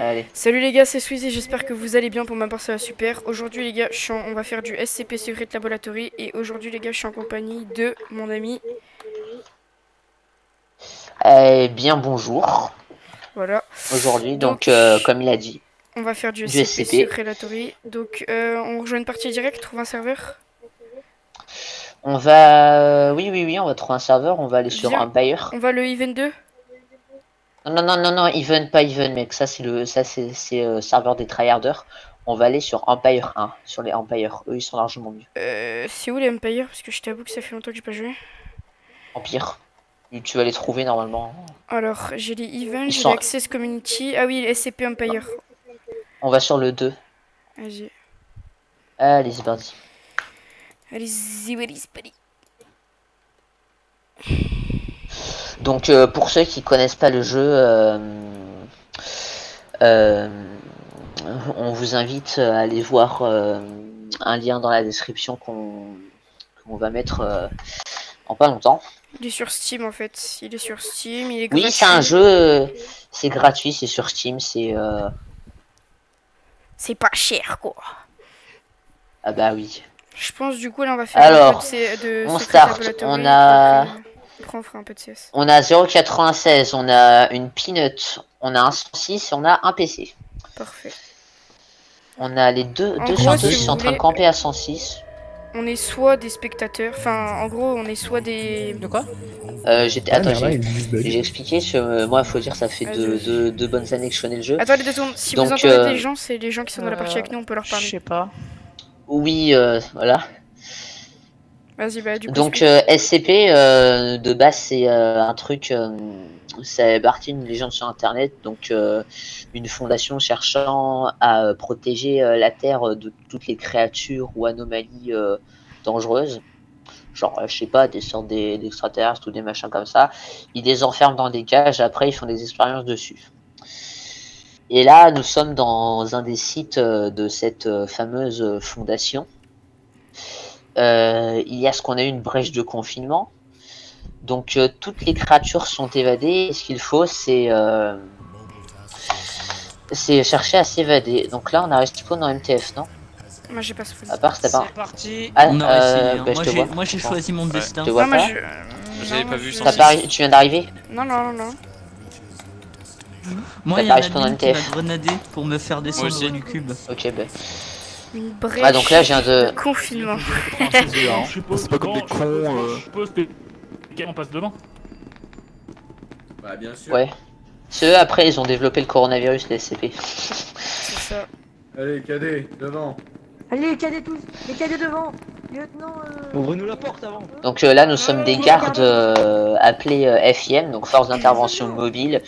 Allez. Salut les gars, c'est Squeezie, j'espère que vous allez bien. Pour ma part ça va super. Aujourd'hui les gars, on va faire du SCP Secret Laboratory. Et aujourd'hui les gars, je suis en compagnie de mon ami. Eh bien, bonjour. Voilà. Aujourd'hui, donc, Donc, comme il a dit, on va faire du du SCP SCP. Secret Laboratory. Donc, on rejoint une partie directe, trouve un serveur. On va... Oui, oui, oui, on va trouver un serveur, on va aller sur Viens, Empire. on va le Event 2. Non, non, non, non, non, Even, pas Even, mec. Ça, c'est serveur des tryharders. On va aller sur Empire 1, sur les Empire. Eux, ils sont largement mieux. C'est où les Empire? Parce que je t'avoue que ça fait longtemps que j'ai pas joué. Empire. Et tu vas les trouver normalement. Alors, j'ai les Events, Ils j'ai les sont... Access Community. Ah oui, les SCP Empire. On va sur le 2. Vas-y. Allez, c'est parti. Allez-y, allez-y. Donc, pour ceux qui connaissent pas le jeu, euh, on vous invite à aller voir un lien dans la description qu'on va mettre en pas longtemps. Il est sur Steam en fait. Il est sur Steam, il est Oui, c'est un gratuit. jeu, c'est gratuit, c'est sur Steam, c'est... C'est pas cher quoi. Ah bah oui. Je pense du coup là on va faire un peu Alors, de on Secret start, Laboratory et puis après on fera un peu de CS. on a 0,96, on a une Peanut, on a un 106 et on a un PC. Parfait. On a les deux, En deux gros scientos si qui sont vous en train de voulez, camper à 106. on est soit des spectateurs, enfin en gros on est soit des... De quoi? Attends, Merveille, il juste bug. j'ai expliqué, moi, faut dire, ça fait Vas-y, vas-y. deux bonnes années que je connais le jeu. Attends les 2 secondes, si vous Donc, entendez des gens, c'est les gens qui sont dans la partie avec nous, on peut leur Je parler. sais pas. oui, voilà. Vas-y bah du coup Donc, explique. SCP, de base, c'est un truc, c'est parti d'une légende sur Internet, donc une fondation cherchant à protéger la Terre de toutes les créatures ou anomalies dangereuses. Genre, je sais pas, des sortes d'extraterrestres ou des machins comme ça. Ils les enferment dans des cages, après ils font des expériences dessus. Et là, nous sommes dans un des sites de cette fameuse fondation. Il y a ce qu'on a eu une brèche de confinement. Donc toutes les créatures sont évadées. Et ce qu'il faut, c'est chercher à s'évader. Donc là, on a respawn en MTF, non? Moi j'ai pas ce À part, c'était pas. C'est parti. Ah, On a essayé. Hein. bah, je te vois. Moi j'ai choisi mon Je destin. te vois Non moi pas. je... J'avais non, pas moi, vu je- sans Tu viens d'arriver. Non non non non. Moi T'as il y pas a respawn en Nadine qui m'a MTF. grenadé pour me faire descendre aussi. du cube. Ok, bah. Une brèche Ah, donc là, je viens de... confinement. Je suppose C'est pas comme des cons, Je suppose que on passe devant. Bah bien sûr. Ouais. Ceux après, ils ont développé le coronavirus, les SCP. C'est ça. Allez, cadet, devant. Allez, les cadets tous, les cadets devant, lieutenant. Ouvre-nous la porte avant. Donc là, nous sommes des gardes appelés FIM, donc Force d'intervention mobile,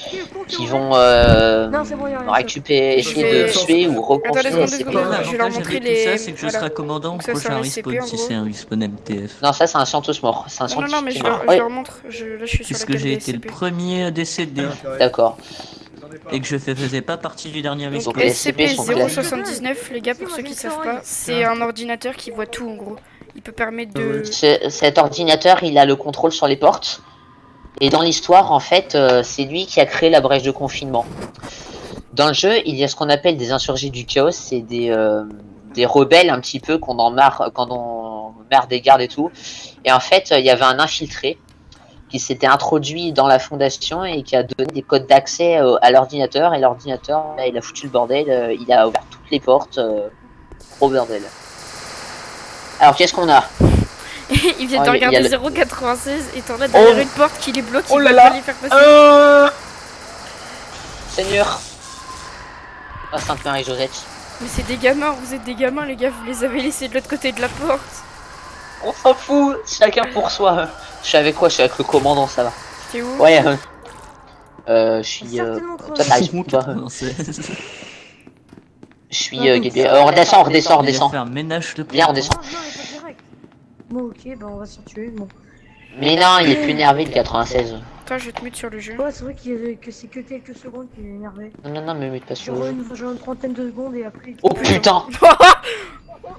qui vont Non, c'est bon, y a rien. récupérer, essayer de vais- tuer ou reconstruire Attends, les deux SCP. secondes, je vais leur L'avantage montrer avec les... tout ça, c'est que je voilà. serai commandant au Donc ça, c'est prochain un SCP, respawn en si gros. c'est un respawn MTF. Non, ça c'est un scientos mort, c'est un Non, non, non, mais scientifique je mort. leur montre. Là, je suis sur la Puisque carte j'ai des été le SCP. premier décédé D'accord. et que je faisais pas partie du dernier Donc respawn. les SCP sont classés. 079, les gars, pour ceux qui savent pas, c'est un ordinateur qui voit tout, en gros. Il peut permettre de... Cet ordinateur, il a le contrôle sur les portes. Et dans l'histoire, en fait, c'est lui qui a créé la brèche de confinement. Dans le jeu, il y a ce qu'on appelle des insurgés du chaos, c'est des rebelles un petit peu qu'on en marre, quand on marre des gardes et tout. Et en fait, il y avait un infiltré qui s'était introduit dans la fondation et qui a donné des codes d'accès à l'ordinateur. Et l'ordinateur, il a foutu le bordel, il a ouvert toutes les portes, gros bordel. Alors, qu'est-ce qu'on a? Il vient de Oh, il y a regarder le- 096 et t'en as derrière une porte qui les bloque, Oh il là va là. pas les faire passer. Seigneur. Ah, Sainte Marie Josette. Mais c'est des gamins, vous êtes des gamins, les gars, vous les avez laissés de l'autre côté de la porte. On s'en fout, chacun pour soi. Je suis avec quoi? Je suis avec le commandant, ça va. T'es où? Ouais, je suis. Certainement Toi, crevé. t'arrives où, toi? C'est- Je suis. Ah, donc, Guédé. On redescend, on redescend, on Il va redescend. faire ménage de Viens, on Non, descend. non, mais pas direct. Bon, ok, bah on va s'en tuer. Bon. Mais non, il est plus énervé le 96. Toi, je vais te mettre sur le jeu. Ouais, c'est vrai que c'est que quelques secondes qu'il est énervé. Non, non, non, mais mets pas sur Genre le jeu. une trentaine de secondes et après. Oh putain!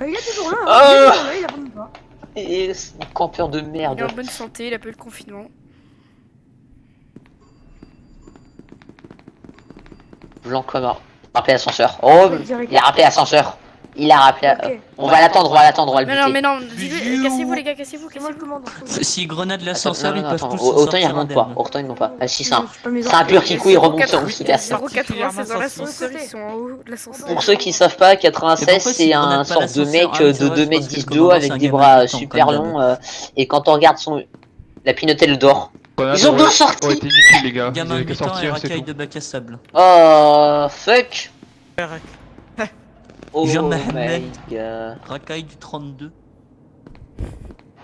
Il est toujours là, hein, Oh. il est toujours là, il abandonne pas. Et c'est un campeur de Il est merde. en bonne santé, il a pas eu le confinement. Blanc comme un. Rappelé l'ascenseur. Oh, Ouais, direct. il a rappelé l'ascenseur. Il a rappelé. Ok. On va l'attendre, on va l'attendre, on va le Mais buter. non, mais non, dis-lui, cassez-vous les gars, cassez-vous, C'est moi le cassez-vous. commandant. Si grenade Attends, l'ascenseur, ils peuvent attends, tous s'en autant il sortir remonte pas, indemnes. autant ils n'ont pas. Ah si, c'est un C'est pas mes pur ordres. kikou, il remonte, on se Il y a casse. 0,96 dans Sur l'ascenseur, le côté. ils sont en haut de l'ascenseur. Pour ceux qui savent pas, Et 96 pourquoi c'est si un grenade pas sorte de mec l'ascenseur? Ah oui, de c'est vrai, 2 je mètres pense que 10 le de haut commandant, avec c'est un des gamin bras de 8 ans, super comme longs et quand on regarde son... La pinote elle dort. Ils ont deux aurait sorties. été inutile, les gars. Ils Gamin avaient de qu'à 8 ans et sortir, c'est racaille tout. de bac à sable. Oh fuck. Oh Jean my Mohamed. god. Racaille du 32.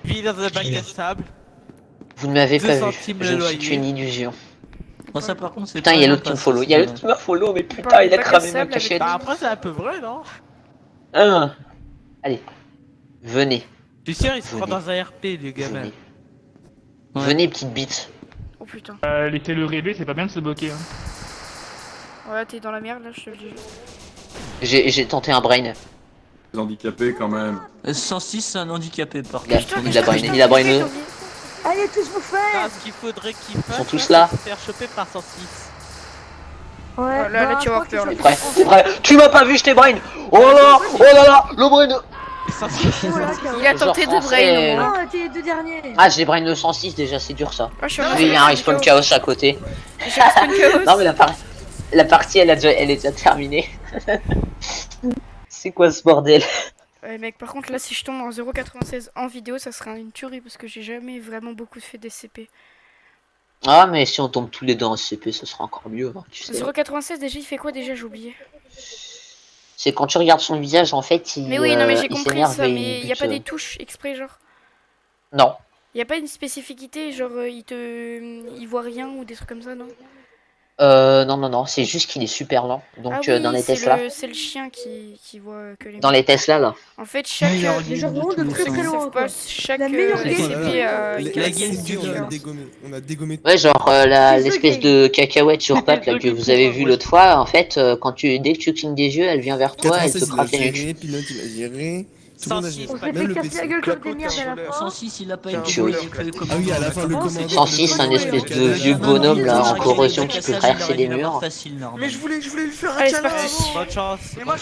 Vis dans un bac à sable. Vous ne m'avez 2 pas vu, centimes je le ne suis loyer. qu'une illusion. Bon, ça par contre, c'est Putain, pas il y a bien l'autre qui me passé, follow, ça. il y a l'autre qui m'a follow, mais parle putain, du il a bac à cramé ma sable avec cachette. Bah après c'est un peu vrai, non? Hein. Allez, venez, Je suis sûr il se prend Venez. dans un RP le gamin. venez. Ouais. Venez petite bite. Oh putain. Laissez-le rêver, c'est pas bien de se bloquer. Hein. Ouais, t'es dans la merde là, je te le dis. J'ai tenté un brain. Les handicapés quand même. 106, c'est un handicapé par Il a, contre. il a brainé, il a brainé. Allez, tous vous Non, faire. ce qu'il faudrait qu'il fasse, sont tous c'est là. se faire choper par 106. Ouais, Là, bah, tu vas je crois avoir peur, là. que C'est vrai, c'est vrai. Tu m'as pas vu, je t'ai brain. Oh là là, le brain. Oh là, Il a tenté de Genre brain français, au moins. Non, t'es les deux derniers. Ah, j'ai brain le 106 déjà, c'est dur ça. Ah, je suis en Oui, il y a un respawn chaos à côté. J'ai respawn chaos. Non mais la partie elle est déjà terminée. C'est quoi ce bordel? Ouais, mec, par contre, là, si je tombe en 0,96 en vidéo, ça sera une tuerie parce que j'ai jamais vraiment beaucoup fait d'SCP. Ah mais si on tombe tous les deux en SCP, ce sera encore mieux, hein, tu sais. 0,96 déjà, il fait quoi déjà? J'ai oublié. C'est quand tu regardes son visage, en fait, il Mais oui, non, mais j'ai il compris s'énerve ça, et mais il y a bute, pas des touches exprès, genre. Non. Y a pas une spécificité, genre, il voit rien ou des trucs comme ça, non? Non, c'est juste qu'il est super lent. Donc Ah oui, dans les c'est Tesla, c'est le chien qui voit que les dans les Tesla là. En fait, chaque Les gens vraiment de très très loin, quoi. chaque La meilleure SCP game. a une La game caractéristique du différente. On a dégommé. Ouais, genre C'est l'espèce ok. de cacahuète sur pattes là que vous avez vu l'autre fois, en fait, dès que tu clignes des yeux, elle vient vers toi, elle te 96, il a craque la nuque. géré, Pinot, il a géré. Tout le monde a 106, géré. On s'est Même fait le casser PC. la gueule comme des merdes à la fin. 106, il a pas Tiens, été tu joué vois. avec le Ah oui, à la fin, le commandant. commandant. 106, c'est un espèce de vieux bonhomme là en corrosion qui peut traverser des murs. Mais je voulais lui faire un Allez, c'est câlin parti. avant. Bonne chance. Mais moi,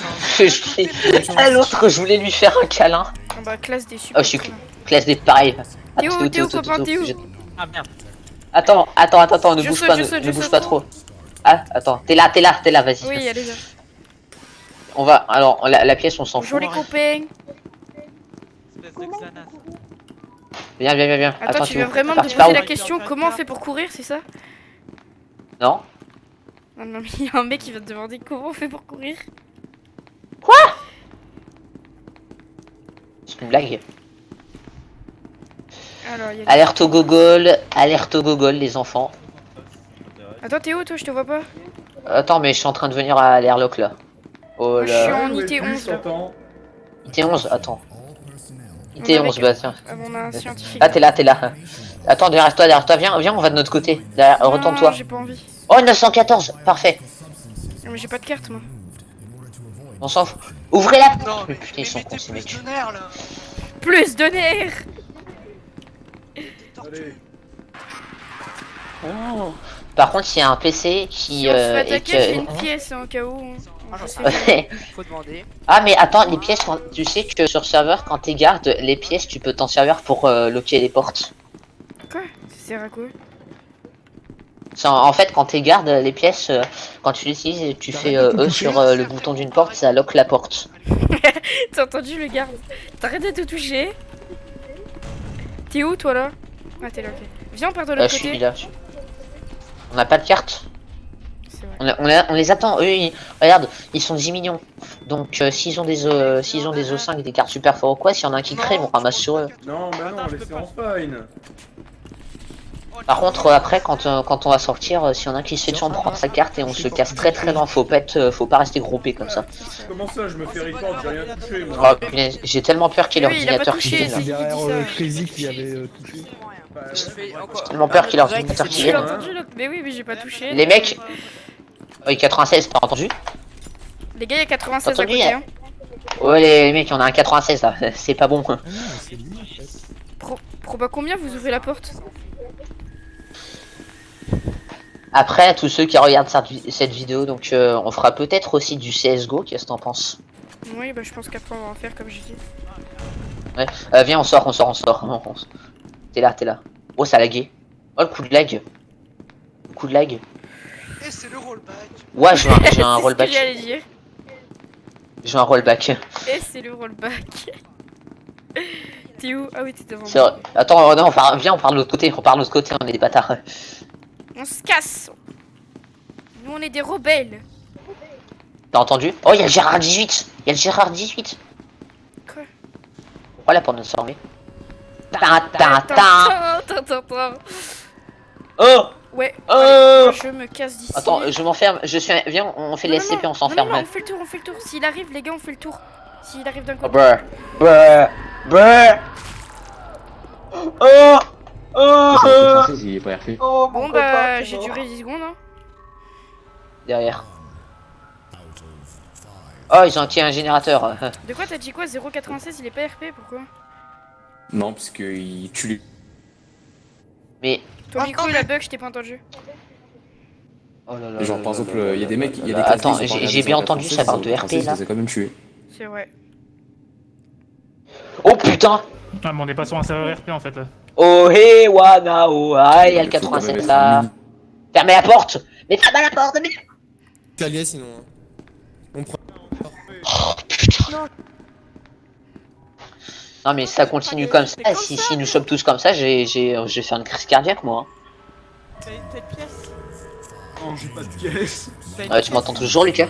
À l'autre, je voulais lui faire un câlin. Ah bah, classe des super. Oh, je suis classe des pareils. Théo, copain, Théo. Ah merde. Attends, ne Je bouge saute, pas, je saute, ne je bouge saute. pas trop. Ah, attends, t'es là, vas-y. Oui, allez, viens. On va, alors, la pièce, on s'en Bonjour fout. les copains. Espèce de Xanax. Viens. Attends, tu viens vraiment de parti par poser où la question comment on fait pour courir, c'est ça? Non. Non, mais il y a un mec qui va te demander comment on fait pour courir. C'est une blague. Alors, il y a Alerte au gogol, les enfants. Attends, Théo, toi, je te vois pas. Attends, mais je suis en train de venir à l'airlock là. Oh Moi, je suis là. en Où es-tu, IT11 là. t'entends IT11, attends. On IT11, avait- bah tiens. On a un scientifique. Ah, t'es là. Attends, derrière toi, viens, on va de notre côté. Non, Retourne-toi. j'ai pas envie. Oh, 914, parfait. Non, mais j'ai pas de carte, moi. On s'en fout. Ouvrez la Non, porte. Putain, ils sont cons ces mecs. Plus de nerfs. Allez. Par contre, il y a un PC qui. Si on se fait est attaquer, que- j'ai une pièce en cas où. Je sais Ouais. Faut demander. Ah mais attends, les pièces, tu sais que sur serveur, quand t'es garde, les pièces, tu peux t'en servir pour loquer les portes. Quoi? Ça sert à quoi? En fait, quand t'es garde, les pièces, quand tu les utilises, tu fais E sur le bouton d'une porte, ça lock la porte. T'as entendu le garde? T'arrêtes de te toucher. T'es où toi là? Ah t'es là, ok. Viens, on part de l'autre Je suis côté. là. On n'a pas de carte. C'est vrai. On les attend. Eux, regarde, ils sont 10 millions. Donc s'ils ont des O5, des cartes super fortes ou quoi, s'il y en a un qui crée, on ramasse sur eux. Non, bah non, laissez en spine. Par contre, après, quand on va sortir, s'il y en a un qui se fait dessus, on prend sa carte et on se casse très loin. Faut pas rester groupé comme ça. Comment ça, je me fais report, j'ai rien touché moi. Oh punaise, j'ai tellement peur qu'il y ait Oui, il a pas l'ordinateur qui touché, vienne. c'est- Là. il derrière dit ça. Crazy qui avait touché. Bah, J'ai tellement peur qu'il y ait l'ordinateur qui J'ai vienne. entendu l'autre. Mais oui, mais j'ai pas touché. Les mecs. Oui, 96, t'as entendu? Les gars, il y a 96 à Entendu, côté. Hein. Ouais, les mecs, on a un 96 là, c'est pas bon. Proba combien vous ouvrez la porte? Après, à tous ceux qui regardent cette vidéo, donc on fera peut-être aussi du CSGO, qu'est-ce que t'en penses? Oui, bah je pense qu'après on va en faire comme j'ai dit. Ouais, viens, on sort. T'es là. Oh, ça a lagué. Oh, le coup de lag. Et c'est le rollback. Ouais, j'ai un C'est ce que rollback. j'allais dire. J'ai un rollback. Et c'est le rollback. T'es où? Ah oui, t'es devant C'est moi. vrai. Attends, non, viens, on part de l'autre côté. On est des bâtards. On se casse. Nous on est des rebelles. T'as entendu? Oh, il y a le Gérard 18. Quoi? Voilà pour notre soirée. Attends. Oh! Ouais. Oh! Allez, je me casse d'ici. Attends, je m'enferme. Viens, on fait les SCP, on s'enferme. Non, on fait le tour. S'il arrive, les gars, on fait le tour. S'il arrive d'un Oh, côté. brr. Oh! Il est pas RP. Bon bah, j'ai duré 10 secondes. Hein. Derrière. Oh, ils ont tiré un générateur. De quoi t'as dit quoi? 0,96 il est pas RP, pourquoi? Non, parce qu'il tue les. Mais. Ton micro il a bug, je t'ai pas entendu. Oh là là. Genre, par exemple, il y a des mecs, il y a des Attends, classes, j'ai bien entendu ça parle de RP là. Ils les ont quand même tués. C'est vrai. Oh putain! Ah, mais on est pas sur un serveur RP en fait là. Oh hey wana oh ah, il y a le 87 là. Fermez la porte! Mais fermez la porte! Mais... T'es allié sinon. On prend. Oh putain! Non mais ça continue comme ça, si nous sommes tous comme ça, j'ai fait une crise cardiaque moi. T'as une pièce? Non, j'ai pas de pièce. Tu m'entends toujours Lucas?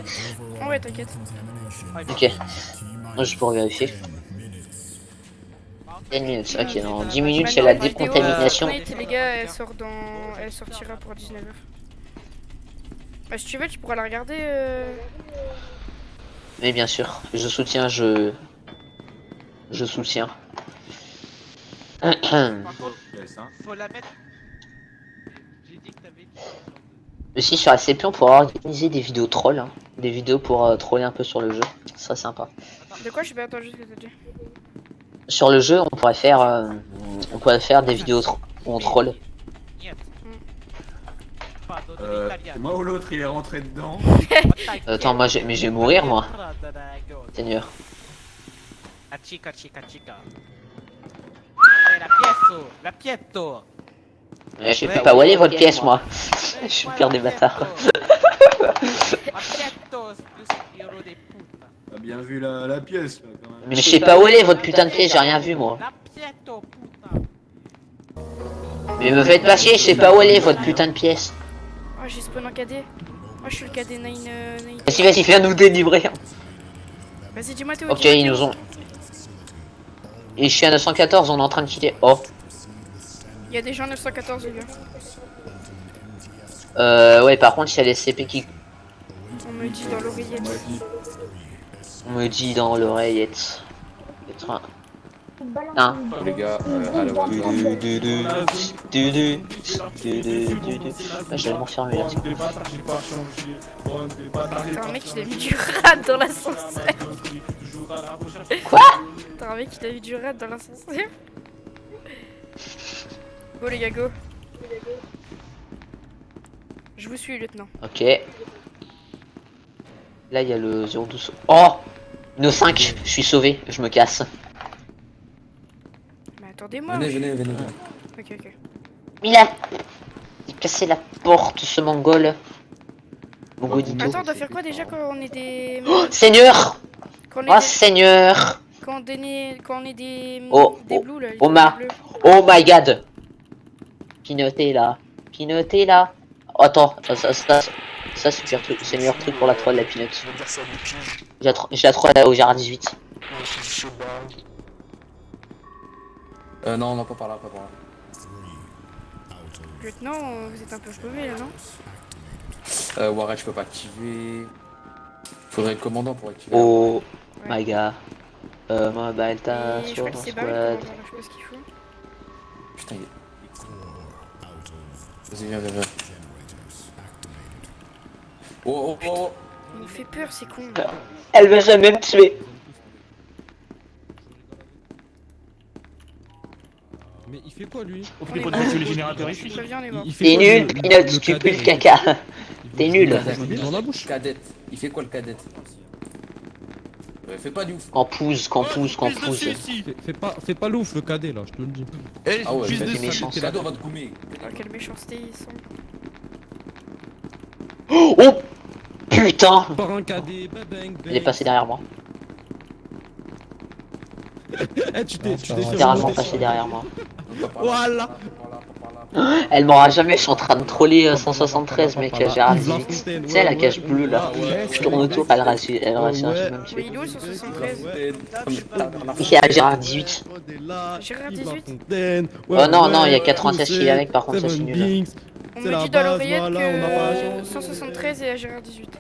Oh ouais, t'inquiète. Ok. Juste pour vérifier. 10 minutes, ok, dans 10 minutes c'est la décontamination. Les gars, elle sortira pour 19h. Bah si tu veux, tu pourras la regarder. Mais bien sûr, je soutiens, je soutiens. Faut la mettre. J'ai dit que t'avais. Aussi sur SCP on pourra organiser des vidéos trolls, hein. Des vidéos pour troller un peu sur le jeu, ce serait sympa. De quoi? Je sais pas entendu ce que t'as dit. Sur le jeu on pourrait faire des vidéos où on troll. C'est moi ou l'autre, il est rentré dedans. Attends, moi je vais mourir moi. Seigneur. Chica. La pièce. Je sais pas où aller votre pièce moi. Je suis le pire des bâtards. T'as bien vu la pièce là quand même. Mais je sais pas où aller votre putain de pièce, j'ai rien vu moi. Mais me faites pas chier, je sais pas où aller votre putain de pièce. Oh, j'ai spawn en KD. Oh, je suis le KD 9. Vas-y, viens nous délivrer. Vas-y, dis-moi t'es où? Ok, ils nous ont. Et je suis à 914, on est en train de quitter. Oh. Il y a des gens 914 les gars. Ouais, par contre, il y a les CP qui. On me dit dans l'oreillette. On me dit dans l'oreillette. Un. Les gars, à la voix. Je vais m'enfermer là. T'as un mec qui a mis du rat dans l'ascenseur. Quoi? T'as un mec qui a mis du rat dans l'ascenseur. Go les gars, go. Je vous suis, lieutenant. Ok. Là, il y a le 012. Oh! Nos 5, je suis sauvé, je me casse. Mais attendez-moi. Venez. Ok. Il a cassé la porte, ce mongol. Mongodito. Attends, on doit faire quoi déjà quand on est des. Oh, Seigneur! Quand on Oh, est des. Seigneur! Quand on est des. Oh, des blues là. les oh, ma. bleus. Oh my god! Pinotez là. Oh, attends, ça c'est le meilleur truc pour la troll, la pinote. J'ai la troll au Gérard 18. Non, pas par là. Lieutenant, vous êtes un peu paumé là, non? Warhead, je peux pas activer. Faudrait le commandant pour activer. Oh Ouais. my god. Mobile task Et je crois que c'est force barré, squad. je sais pas ce qu'il faut. Putain, il est. Vas-y, viens. Oh. Il nous fait peur, c'est con. Elle va jamais me tuer. Mais il fait quoi lui? Faut qu'il faut tuer les générateurs Je ici. préviens, on est mort. Il fait T'es quoi, nul, le Peanut, tu cadet, pues le là, caca. il T'es veut- nul. il veut dans la bouche. Cadette. Il fait quoi le cadette? Fais pas du ouf. Qu'en pousse. Fais pas l'ouf le cadet là, je te le dis. Ah ouais, Pisse fais dessus. des méchant. Cadeau va te goumer. Ah, quelle méchanceté ils sont. Oh putain. Par un cadet, bang bang. Il est passé derrière moi. Eh, tu t'es fait Littéralement remonter passé sur- derrière moi. Voilà. Elle m'aura jamais, je suis en train de troller 173 mec, Gérard Yves 18. Lafontaine, Tu sais la ouais, cache ouais, bleue là. ouais, Je tourne autour, elle rassure ouais. même Oui, tuer. il est où sur 73? Il y a Gérard 18. Gérard 18? Oh non, non, il y a 96 qui est avec, par contre ça c'est nul. On C'est me la dit dans base, l'oreillette voilà, on n'a pas la que chance. 173 et à Gérard 18.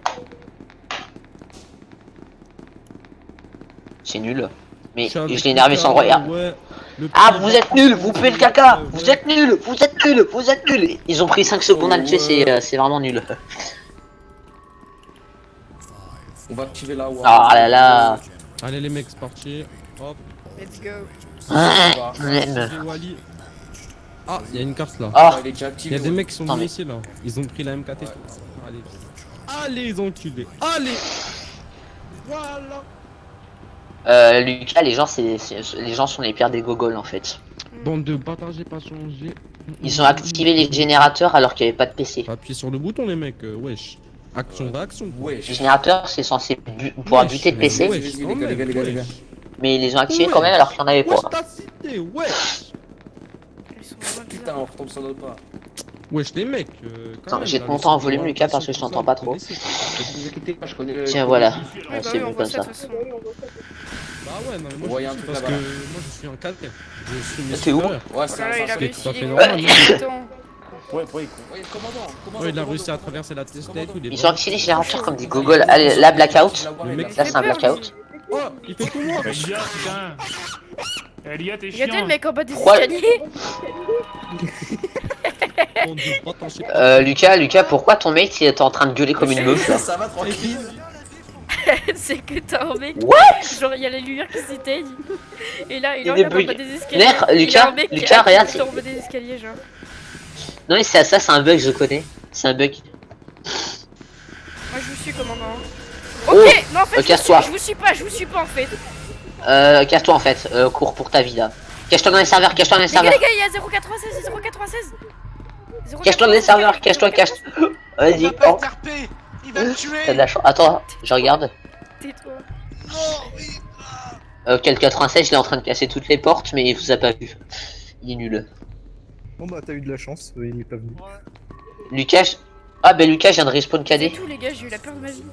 C'est nul. Mais je l'ai énervé sans regarde. Ouais, Ah, vous êtes nuls, vous puez le caca. Vous êtes nuls. Ils ont pris 5 secondes à le tuer, c'est vraiment nul. On va activer la Ah là là. Allez les mecs, c'est parti. Hop. Let's go. Même. Wally. Ah, il y a une carte là. Ah, Il est déjà Il y activé. a des mecs qui sont Attends, venus ici là. Ils ont pris la MKT. Allez. Allez, les enculés. Allez. Voilà. Lucas, les gens sont les pires des gogoles en fait. Bande de bâtards, j'ai pas changé. Ils ont activé les générateurs alors qu'il n'y avait pas de PC. Appuyez sur le bouton les mecs, wesh. Action, réaction. Ouais, Les générateurs, c'est censé pouvoir buter le PC, Wesh, Vas-y, quand les gars, même, les gars. wesh. mais ils les ont activés quand même alors qu'il n'y en avait Wesh, pas. t'as cité, wesh. Ils sont vraiment Putain, bizarres. on retombe sur notre pas. Wesh, les mecs. Attends, j'ai te monté en volume, Lucas, parce que je t'entends pas trop. Ne vous inquiétez pas, je connais le. Tiens, voilà. Ouais, Ouais, bah c'est oui, on bon voit comme ça de ça. toute façon. Bah ouais, non mais moi Voyez je un suis truc parce que là-bas. moi je suis un cadet. Je suis mes T'es où supérieurs. Ouais, Oh c'est là là, il a un réussi tout à fait les normal, gros non temps. Ouais, commandant. Ouais, il a réussi à traverser la testa et tout. Ils ont activé les générateurs comme des gogoles. Allez, là, blackout. Le mec, Là, c'est un blackout. Oh, il fait tout moi. Elia, putain. Elia, t'es Regardez le chiant. mec en bas des Pourquoi- escaliers. Bande de bâtards, je sais pas. Lucas, pourquoi ton mec t'es en train de gueuler comme une meuf là? Ça va tranquille. C'est que t'as un mec. What? Genre, il y a la lumière qui s'éteigne. Et là, il Il regarde en bug. bas des escaliers. Merde, Il y a Lucas, un mec qui Lucas, regarde. est en bas des escaliers, genre. Non, mais ça, c'est un bug, je connais. C'est un bug. Moi, je vous suis, commandant. Oh, Ok, non, en fait, casse-toi. je vous suis pas en fait. Casse-toi en fait. Cours pour ta vie là. Cache-toi dans les serveurs, cache-toi dans les Les gars, serveurs. les gars, il y a 0,96, 0,96. Cache-toi dans les serveurs, cache-toi. Vas-y, Il va pas oh. être RP. Il va me T'as tuer. de la chance. Attends, je regarde. Tais-toi. Quel 96, il est en train de casser toutes les portes, mais il vous a pas vu. Il est nul. Bon bah t'as eu de la chance, il est pas venu. Lucas. Ah, ben Lucas, je viens de respawn C'est KD. tout, les gars, j'ai eu la peur de ma vie.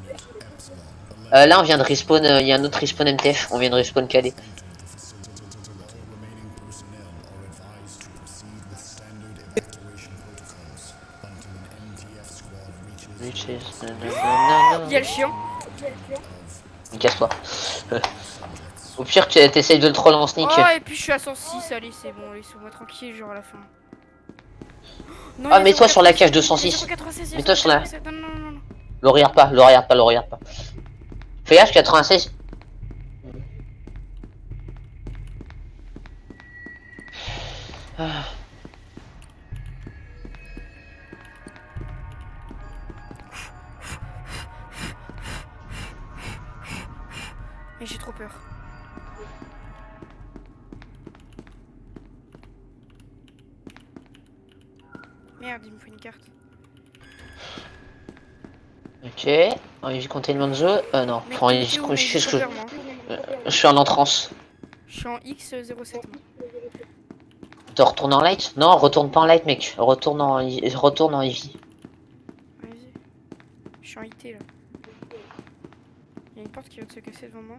Là, on vient de respawn. Il y a un autre respawn MTF. On vient de respawn KD. Il y a le chien. Casse-toi. Au pire, tu essayes de le troll en sneak. Oh, et puis je suis à 106, allez, c'est bon, laissez-moi tranquille, genre à la fin. Non, Ah, il y a mets-toi sur la cage 0,96, 206. 0,96, Mets-toi sur la- 0,96, non, non, non, non. Le regarde pas. Fais gaffe, 96. Ah. Mais j'ai trop peur. Merde, il me faut une carte. Ok. En Easy Containment de jeu. Non. Mec, En t'es Easy où, mais j'ai trop peur, moi. je suis en entrance. Je suis en X07. moi. Tu retournes en light? Non, retourne pas en light, mec. Retourne en Easy. Vas-y. Je suis en IT là. Il y a une porte qui vient de se casser devant moi.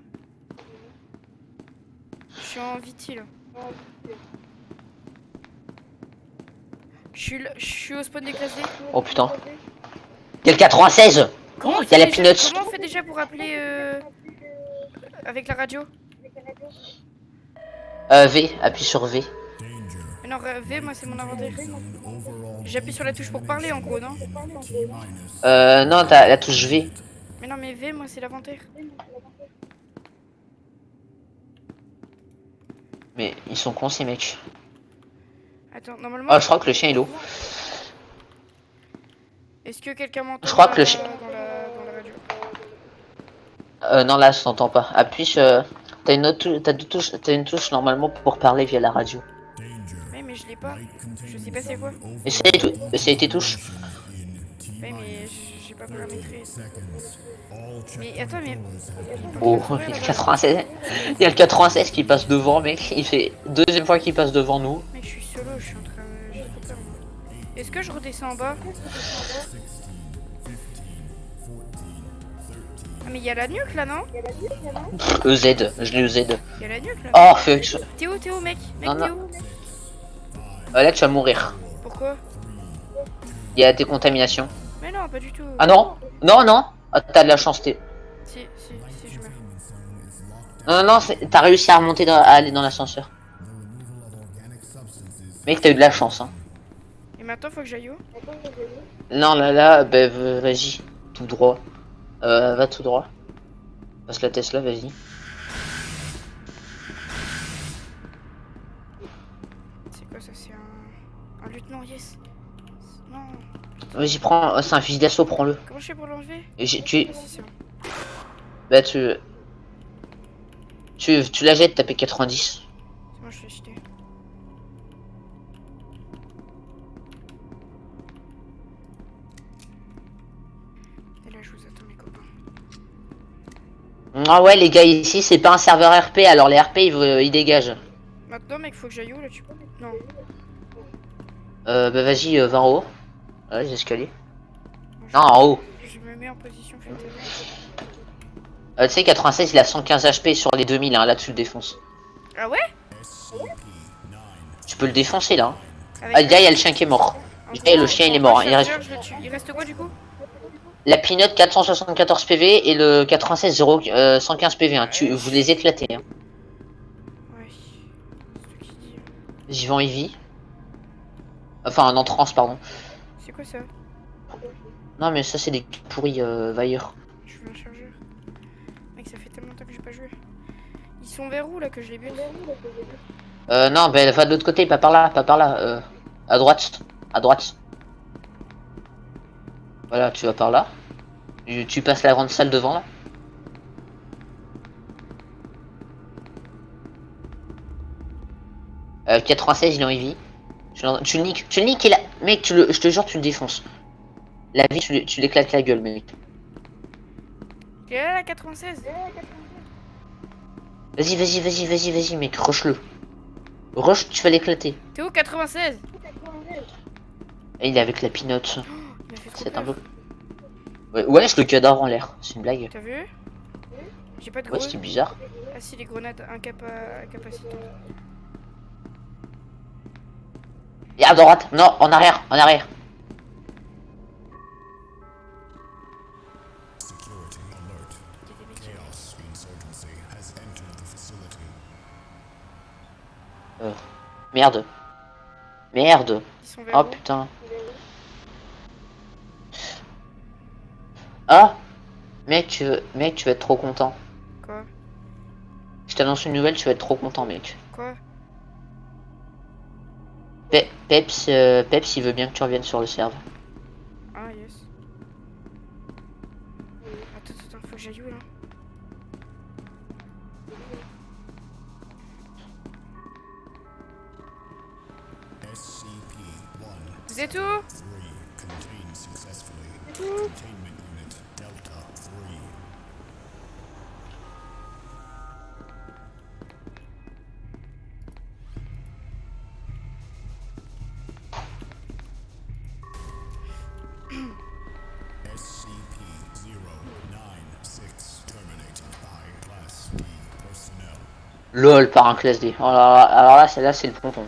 Je suis en VT là. Je suis au spawn des classes D. Oh putain. Quel 96? Comment on il y a la fait déjà- peanuts. Comment on fait déjà pour appeler avec la radio? V, appuie sur V. Mais non, V, moi c'est mon inventaire. J'appuie sur la touche pour parler en gros, non? Non, t'as la touche V. Mais non, mais V, moi c'est l'inventaire. Mais ils sont cons ces mecs. Attends, normalement. Ah, je crois que le chien est lourd. Est-ce que quelqu'un m'entend Je crois que le chien. dans la radio? Non, là, je t'entends pas. Appuie sur. T'as une autre t'as deux touches, t'as une touche normalement pour parler via la radio. Oui, mais je l'ai pas. Je sais pas c'est quoi. Essaye tes touches. Oui, mais j'ai pas paramétré. Mais attends, mais. Oh, il y a le 96. Il y a le 96 qui passe devant, mec. Il fait deuxième fois qu'il passe devant nous. Mec, je suis solo, je suis en train de. J'ai trop peur, moi. Est-ce que je redescends en bas? Ah, mais il y a la nuque là, non? EZ, je l'ai EZ. Il y a la nuque là. Oh, fuck. T'es où, mec? Mec, Non, t'es non. où? Là, tu vas mourir. Pourquoi? Il y a des contaminations. Mais non, pas du tout. Ah non? Non, non. Ah, t'as de la chance, t'es. Si, je meurs. Non, non, t'as réussi à remonter à aller dans l'ascenseur. Mec, t'as eu de la chance, hein. Et maintenant, faut que j'aille où? Non, là, bah, vas-y. Tout droit. Va tout droit. Passe la Tesla, vas-y. C'est quoi ça? C'est un lieutenant, yes. Non. Vas-y, prends. C'est un fusil d'assaut, prends-le. Comment je fais pour l'enlever? Tu. Ah, si, c'est bon. Bah, tu la jettes, t'as P90. C'est bon, je l'ai jeté. Et là, je vous attends, mes copains. Ah ouais, les gars, ici, c'est pas un serveur RP, alors les RP, ils dégagent. Maintenant, mec, faut que j'aille où là? Non. Bah, vas-y, va en haut. Ouais, les escaliers. Non, en haut. Je me mets en position fétale. Tu sais, 96, il a 115 HP sur les 2000, hein, là, tu le défonces. Ah ouais? Tu peux le défoncer, là. Avec Ah, là, il y a le chien qui est mort. Et le chien, il est mort, hein, il reste. Je le tue. Il reste quoi du coup? La pinote 474 PV et le 96 115 PV, hein. Vous les éclatez, hein. Ouais. C'est toi qui dis. J'y vais en Eevee. Enfin, en entrance, pardon. C'est quoi ça? Non, mais ça, c'est des pourris, vailleurs. Je veux un chargeur. Mec, ça fait tellement longtemps que j'ai pas joué. Ils sont vers où là que je les bute? Non, bah, va de l'autre côté, pas par là, pas par là. À droite. À droite. Voilà, tu vas par là. Tu passes la grande salle devant, là. Euh, 96, il est en Eevee. Tu le niques, il a... Mec, je te jure, tu le défonces. La vie, tu l'éclates la gueule, mec. Il est là, la 96. Vas-y, mec, rush-le. Rush, tu vas l'éclater. T'es où, 96? Et il est avec la pinote. Il m'a fait trop C'est un peur. peu... Ouais, je le cadavre en l'air. C'est une blague. T'as vu? J'ai pas de Ouais, gros. c'était bizarre. Ah si, les grenades incapacitantes. Et à droite. Non, en arrière, en arrière. Merde. Merde. Ils sont vers Oh où? putain. Ah mec, tu vas être trop content. Quoi? Je t'annonce une nouvelle, tu vas être trop content, mec. Quoi? Peps, il veut bien que tu reviennes sur le serve. Ah yes. Attends, faut que j'aille où là? Vous êtes où? LOL par un classe D. Alors là, celle-là, c'est le ponton.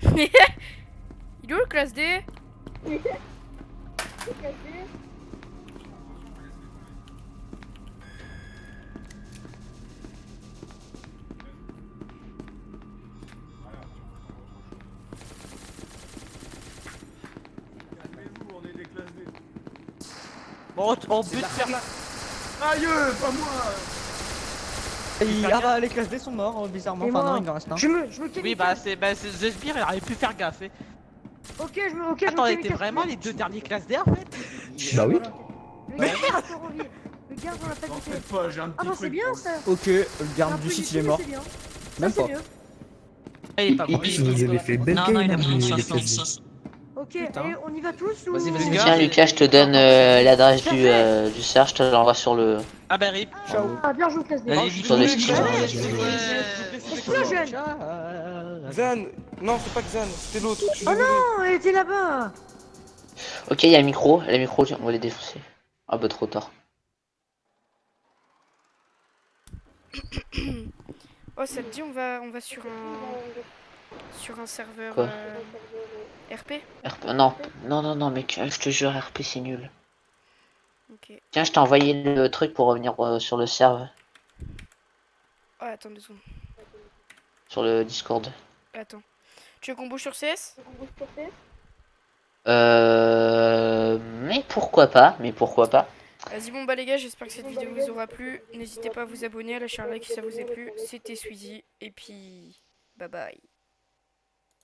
Il est où le classe D? Calmez-vous, on est des classes D. Bon, on peut te faire la... Aïe, pas moi. Ah bah les classes D sont morts bizarrement. Et Enfin moi, non, il en reste un. je me qualifie. Oui, bah c'est The Sbire, il aurait pu faire gaffe. Ok, je me ok. Attends, je me était qualifie. vraiment les deux derniers classes D en fait? Bah oui. Le gars, il est encore en vie. Le garde, on l'a pas T'en buté. fais pas, j'ai un petit Ah bah c'est truc bien pour ça. Ok, le C'est garde un du peu 6 il difficile, est mais mort. c'est bien. Même Ça, pas. c'est mieux. Il est pas mort. Vous avez fait belle Non, game, non, il a hein, pris les 60. classes D. Ok, Putain. et on y va tous ou... Vas-y, vas-y, Les gars, Tiens, c'est- Lucas, je te donne l'adresse du serge, je te l'envoie sur le. Ah bah rip. Ciao. Ah, bien joué, classe D. Allez, Sur le vite. Steam. Excuse-moi, jeune. Xan. Non, c'est pas Xan, c'était l'autre. Je suis Oh désolé. non, elle était là-bas. Ok, il y a le micro, on va les défoncer. Ah bah trop tard. Oh, ça te dit, on va sur un serveur Quoi RP? RP, non, mec, je te jure, RP c'est nul. Ok. Tiens, je t'ai envoyé le truc pour revenir sur le serve, Oh, attends 2 secondes. sur le Discord. Attends. Tu veux qu'on bouge sur CS? Mais pourquoi pas, Vas-y, bon bah les gars, j'espère que cette vidéo vous aura plu. N'hésitez pas à vous abonner, à lâcher un like si ça vous a plu. C'était Sweezy, et puis bye bye.